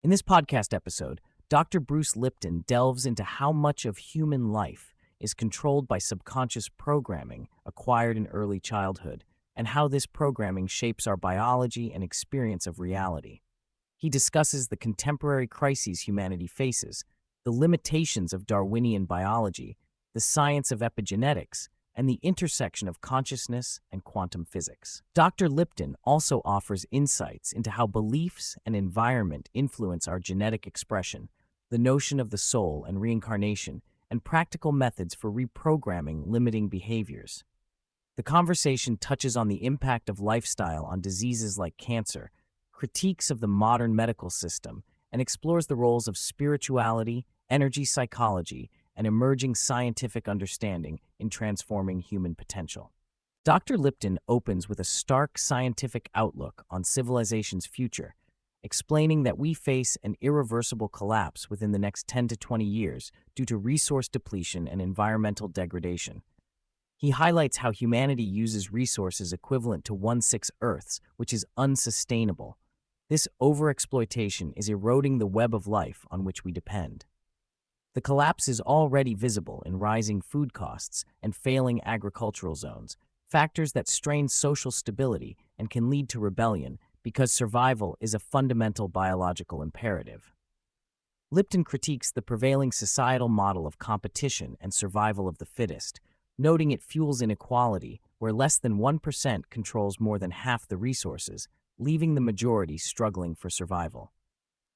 In this podcast episode, Dr. Bruce Lipton delves into how much of human life is controlled by subconscious programming acquired in early childhood, and how this programming shapes our biology and experience of reality. He discusses the contemporary crises humanity faces, the limitations of Darwinian biology, the science of epigenetics, and the intersection of consciousness and quantum physics. Dr. Lipton also offers insights into how beliefs and environment influence our genetic expression, the notion of the soul and reincarnation, and practical methods for reprogramming limiting behaviors. The conversation touches on the impact of lifestyle on diseases like cancer, critiques of the modern medical system, and explores the roles of spirituality, energy psychology, and emerging scientific understanding in transforming human potential. Dr. Lipton opens with a stark scientific outlook on civilization's future, explaining that we face an irreversible collapse within the next 10 to 20 years due to resource depletion and environmental degradation. He highlights how humanity uses resources equivalent to 1/6 Earths, which is unsustainable. This overexploitation is eroding the web of life on which we depend. The collapse is already visible in rising food costs and failing agricultural zones, factors that strain social stability and can lead to rebellion because survival is a fundamental biological imperative. Lipton critiques the prevailing societal model of competition and survival of the fittest, noting it fuels inequality where less than 1% controls more than half the resources, leaving the majority struggling for survival.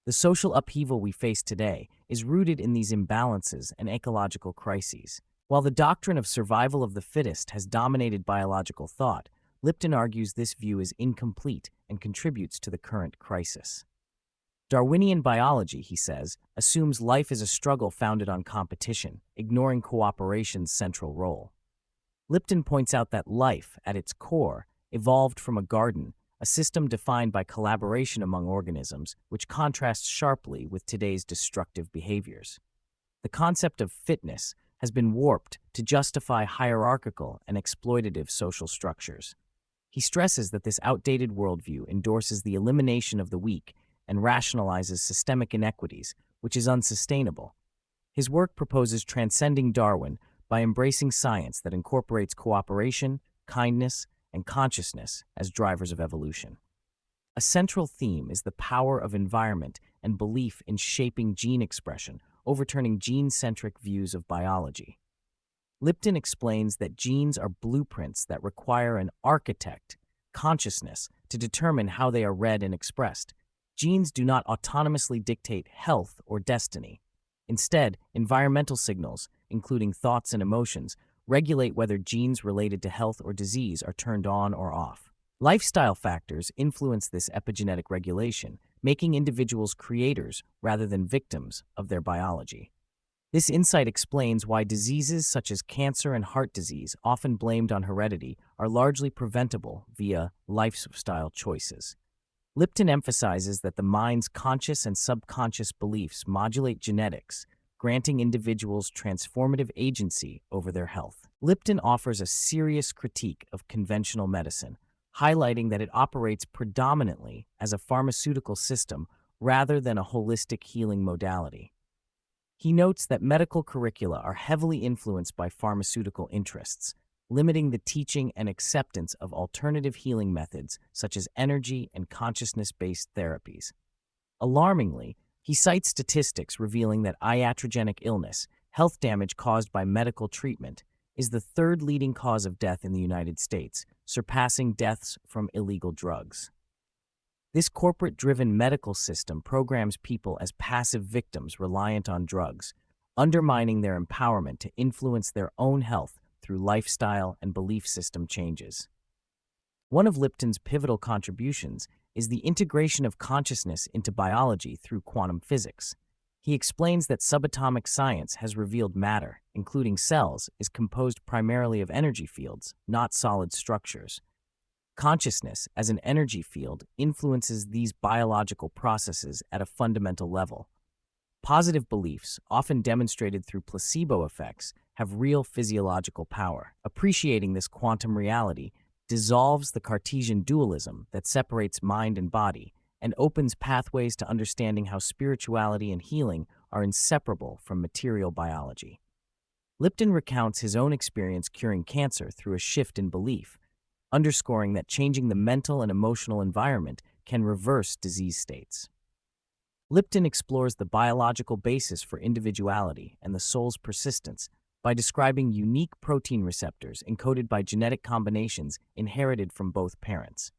The social upheaval we face today is rooted in these imbalances and ecological crises. While the doctrine of survival of the fittest has dominated biological thought, Lipton argues this view is incomplete and contributes to the current crisis. Darwinian biology, he says, assumes life is a struggle founded on competition, ignoring cooperation's central role. Lipton points out that life, at its core, evolved from a garden, a system defined by collaboration among organisms, which contrasts sharply with today's destructive behaviors. The concept of fitness has been warped to justify hierarchical and exploitative social structures. He stresses that this outdated worldview endorses the elimination of the weak and rationalizes systemic inequities, which is unsustainable. His work proposes transcending Darwin by embracing science that incorporates cooperation, kindness, and consciousness as drivers of evolution. A central theme is the power of environment and belief in shaping gene expression, overturning gene-centric views of biology. Lipton explains that genes are blueprints that require an architect, consciousness, to determine how they are read and expressed. Genes do not autonomously dictate health or destiny. Instead, environmental signals, including thoughts and emotions, regulate whether genes related to health or disease are turned on or off. Lifestyle factors influence this epigenetic regulation, making individuals creators rather than victims of their biology. This insight explains why diseases such as cancer and heart disease, often blamed on heredity, are largely preventable via lifestyle choices. Lipton emphasizes that the mind's conscious and subconscious beliefs modulate genetics, granting individuals transformative agency over their health. Lipton offers a serious critique of conventional medicine, highlighting that it operates predominantly as a pharmaceutical system rather than a holistic healing modality. He notes that medical curricula are heavily influenced by pharmaceutical interests, limiting the teaching and acceptance of alternative healing methods such as energy and consciousness-based therapies. Alarmingly, he cites statistics revealing that iatrogenic illness, health damage caused by medical treatment, is the third leading cause of death in the United States, surpassing deaths from illegal drugs. This corporate-driven medical system programs people as passive victims reliant on drugs, undermining their empowerment to influence their own health through lifestyle and belief system changes. One of Lipton's pivotal contributions is the integration of consciousness into biology through quantum physics. He explains that subatomic science has revealed matter, including cells, is composed primarily of energy fields, not solid structures. Consciousness, as an energy field, influences these biological processes at a fundamental level. Positive beliefs, often demonstrated through placebo effects, have real physiological power. Appreciating this quantum reality dissolves the Cartesian dualism that separates mind and body and opens pathways to understanding how spirituality and healing are inseparable from material biology. Lipton recounts his own experience curing cancer through a shift in belief, underscoring that changing the mental and emotional environment can reverse disease states. Lipton explores the biological basis for individuality and the soul's persistence by describing unique protein receptors encoded by genetic combinations inherited from both parents.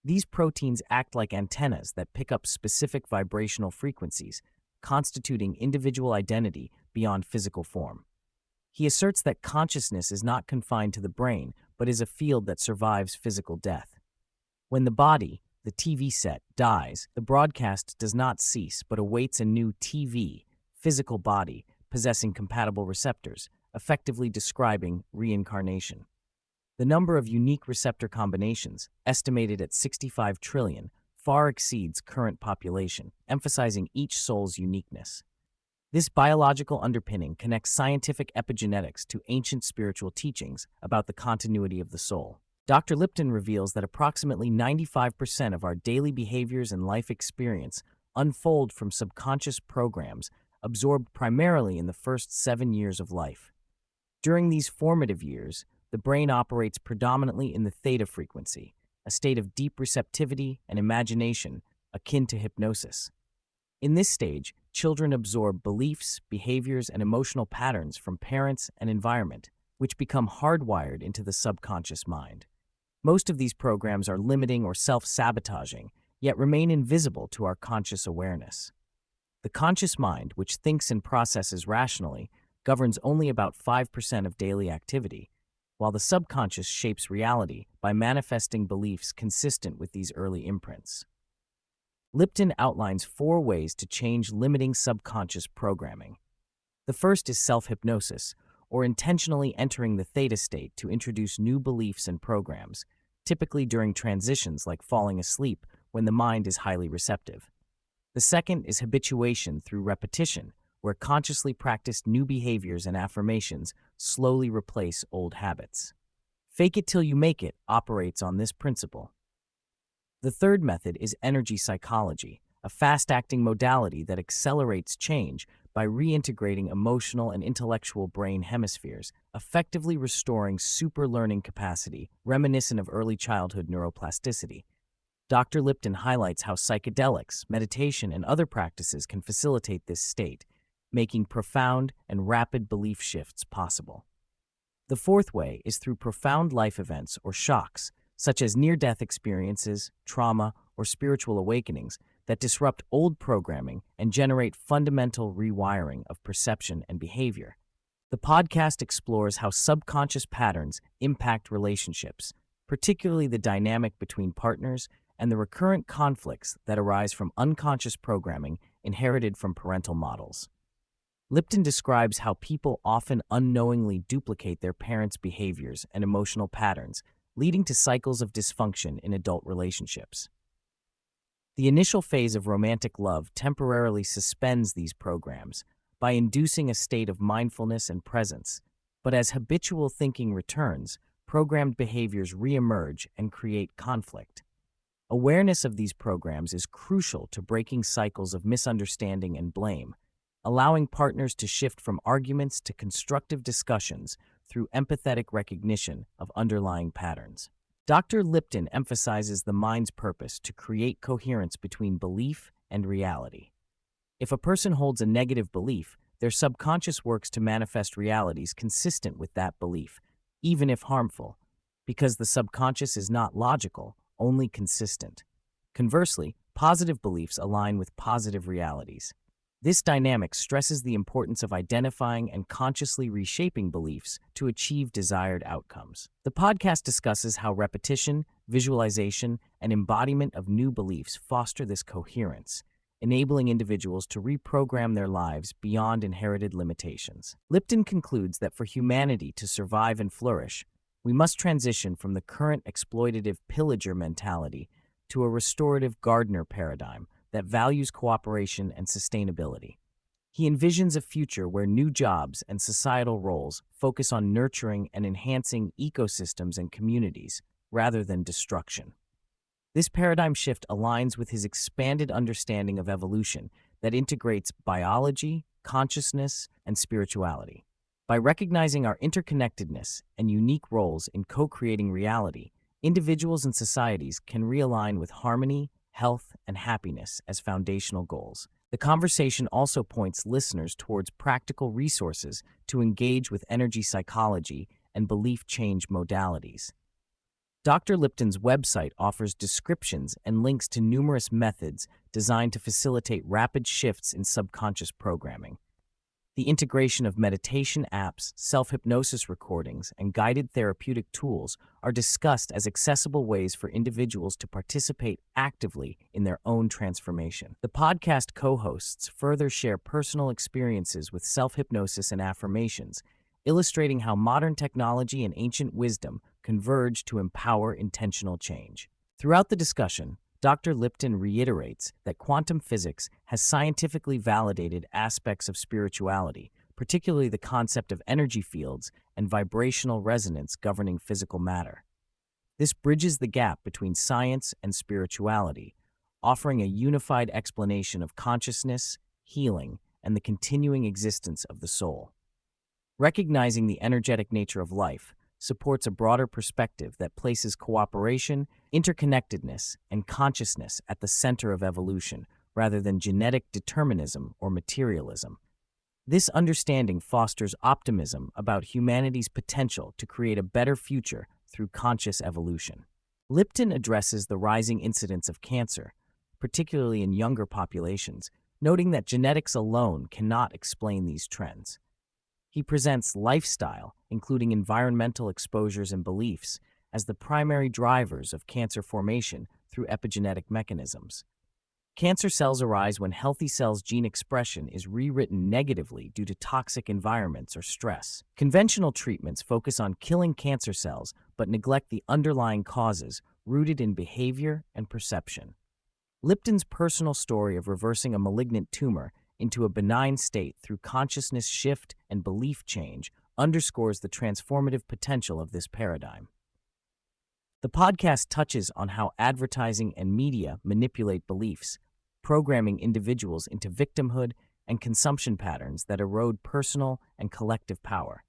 These proteins act like antennas that pick up specific vibrational frequencies, constituting individual identity beyond physical form. He asserts that consciousness is not confined to the brain, but is a field that survives physical death. When the body, the TV set, dies, the broadcast does not cease but awaits a new TV, physical body, possessing compatible receptors, effectively describing reincarnation. The number of unique receptor combinations, estimated at 65 trillion, far exceeds current population, emphasizing each soul's uniqueness. This biological underpinning connects scientific epigenetics to ancient spiritual teachings about the continuity of the soul. Dr. Lipton reveals that approximately 95% of our daily behaviors and life experience unfold from subconscious programs absorbed primarily in the first 7 years of life. During these formative years, the brain operates predominantly in the theta frequency, a state of deep receptivity and imagination akin to hypnosis. In this stage, children absorb beliefs, behaviors, and emotional patterns from parents and environment, which become hardwired into the subconscious mind. Most of these programs are limiting or self-sabotaging, yet remain invisible to our conscious awareness. The conscious mind, which thinks and processes rationally, governs only about 5% of daily activity, while the subconscious shapes reality by manifesting beliefs consistent with these early imprints. Lipton outlines 4 ways to change limiting subconscious programming. The first is self-hypnosis, or intentionally entering the theta state to introduce new beliefs and programs, typically during transitions like falling asleep when the mind is highly receptive. The second is habituation through repetition, where consciously practiced new behaviors and affirmations slowly replace old habits. Fake it till you make it operates on this principle. The third method is energy psychology, a fast-acting modality that accelerates change by reintegrating emotional and intellectual brain hemispheres, effectively restoring super-learning capacity reminiscent of early childhood neuroplasticity. Dr. Lipton highlights how psychedelics, meditation, and other practices can facilitate this state, making profound and rapid belief shifts possible. The fourth way is through profound life events or shocks, such as near-death experiences, trauma, or spiritual awakenings that disrupt old programming and generate fundamental rewiring of perception and behavior. The podcast explores how subconscious patterns impact relationships, particularly the dynamic between partners and the recurrent conflicts that arise from unconscious programming inherited from parental models. Lipton describes how people often unknowingly duplicate their parents' behaviors and emotional patterns, leading to cycles of dysfunction in adult relationships. The initial phase of romantic love temporarily suspends these programs by inducing a state of mindfulness and presence, but as habitual thinking returns, programmed behaviors reemerge and create conflict. Awareness of these programs is crucial to breaking cycles of misunderstanding and blame, allowing partners to shift from arguments to constructive discussions through empathetic recognition of underlying patterns. Dr. Lipton emphasizes the mind's purpose to create coherence between belief and reality. If a person holds a negative belief, their subconscious works to manifest realities consistent with that belief, even if harmful, because the subconscious is not logical, only consistent. Conversely, positive beliefs align with positive realities. This dynamic stresses the importance of identifying and consciously reshaping beliefs to achieve desired outcomes. The podcast discusses how repetition, visualization, and embodiment of new beliefs foster this coherence, enabling individuals to reprogram their lives beyond inherited limitations. Lipton concludes that for humanity to survive and flourish, we must transition from the current exploitative pillager mentality to a restorative gardener paradigm that values cooperation and sustainability. He envisions a future where new jobs and societal roles focus on nurturing and enhancing ecosystems and communities rather than destruction. This paradigm shift aligns with his expanded understanding of evolution that integrates biology, consciousness, and spirituality. By recognizing our interconnectedness and unique roles in co-creating reality, individuals and societies can realign with harmony, health, and happiness as foundational goals. The conversation also points listeners towards practical resources to engage with energy psychology and belief change modalities. Dr. Lipton's website offers descriptions and links to numerous methods designed to facilitate rapid shifts in subconscious programming. The integration of meditation apps, self-hypnosis recordings, and guided therapeutic tools are discussed as accessible ways for individuals to participate actively in their own transformation. The podcast co-hosts further share personal experiences with self-hypnosis and affirmations, illustrating how modern technology and ancient wisdom converge to empower intentional change. Throughout the discussion, Dr. Lipton reiterates that quantum physics has scientifically validated aspects of spirituality, particularly the concept of energy fields and vibrational resonance governing physical matter. This bridges the gap between science and spirituality, offering a unified explanation of consciousness, healing, and the continuing existence of the soul. Recognizing the energetic nature of life supports a broader perspective that places cooperation, interconnectedness, and consciousness at the center of evolution, rather than genetic determinism or materialism. This understanding fosters optimism about humanity's potential to create a better future through conscious evolution. Lipton addresses the rising incidence of cancer, particularly in younger populations, noting that genetics alone cannot explain these trends. He presents lifestyle, including environmental exposures and beliefs, as the primary drivers of cancer formation through epigenetic mechanisms. Cancer cells arise when healthy cells' gene expression is rewritten negatively due to toxic environments or stress. Conventional treatments focus on killing cancer cells but neglect the underlying causes rooted in behavior and perception. Lipton's personal story of reversing a malignant tumor into a benign state through consciousness shift and belief change underscores the transformative potential of this paradigm. The podcast touches on how advertising and media manipulate beliefs, programming individuals into victimhood and consumption patterns that erode personal and collective power.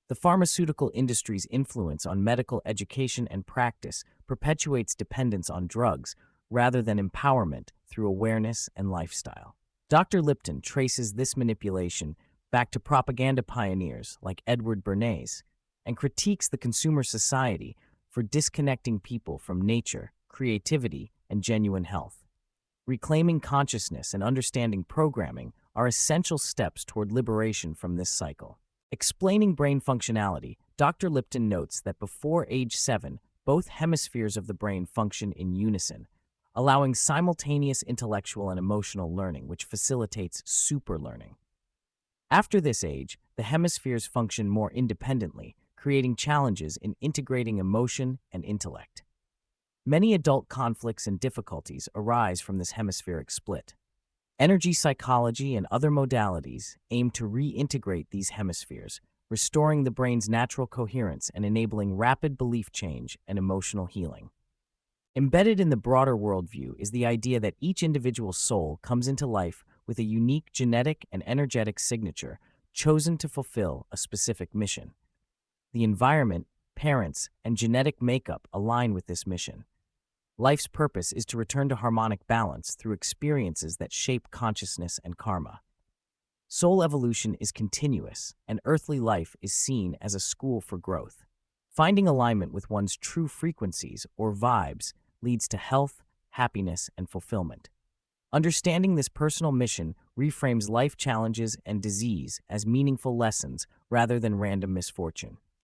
The pharmaceutical industry's influence on medical education and practice perpetuates dependence on drugs rather than empowerment through awareness and lifestyle. Dr. Lipton traces this manipulation back to propaganda pioneers like Edward Bernays and critiques the consumer society for disconnecting people from nature, creativity, and genuine health. Reclaiming consciousness and understanding programming are essential steps toward liberation from this cycle. Explaining brain functionality, Dr. Lipton notes that before age 7, both hemispheres of the brain function in unison, allowing simultaneous intellectual and emotional learning, which facilitates superlearning. After this age, the hemispheres function more independently, creating challenges in integrating emotion and intellect. Many adult conflicts and difficulties arise from this hemispheric split. Energy psychology and other modalities aim to reintegrate these hemispheres, restoring the brain's natural coherence and enabling rapid belief change and emotional healing. Embedded in the broader worldview is the idea that each individual soul comes into life with a unique genetic and energetic signature chosen to fulfill a specific mission. The environment, parents, and genetic makeup align with this mission. Life's purpose is to return to harmonic balance through experiences that shape consciousness and karma. Soul evolution is continuous, and earthly life is seen as a school for growth. Finding alignment with one's true frequencies or vibes leads to health, happiness, and fulfillment. Understanding this personal mission reframes life challenges and disease as meaningful lessons rather than random misfortune.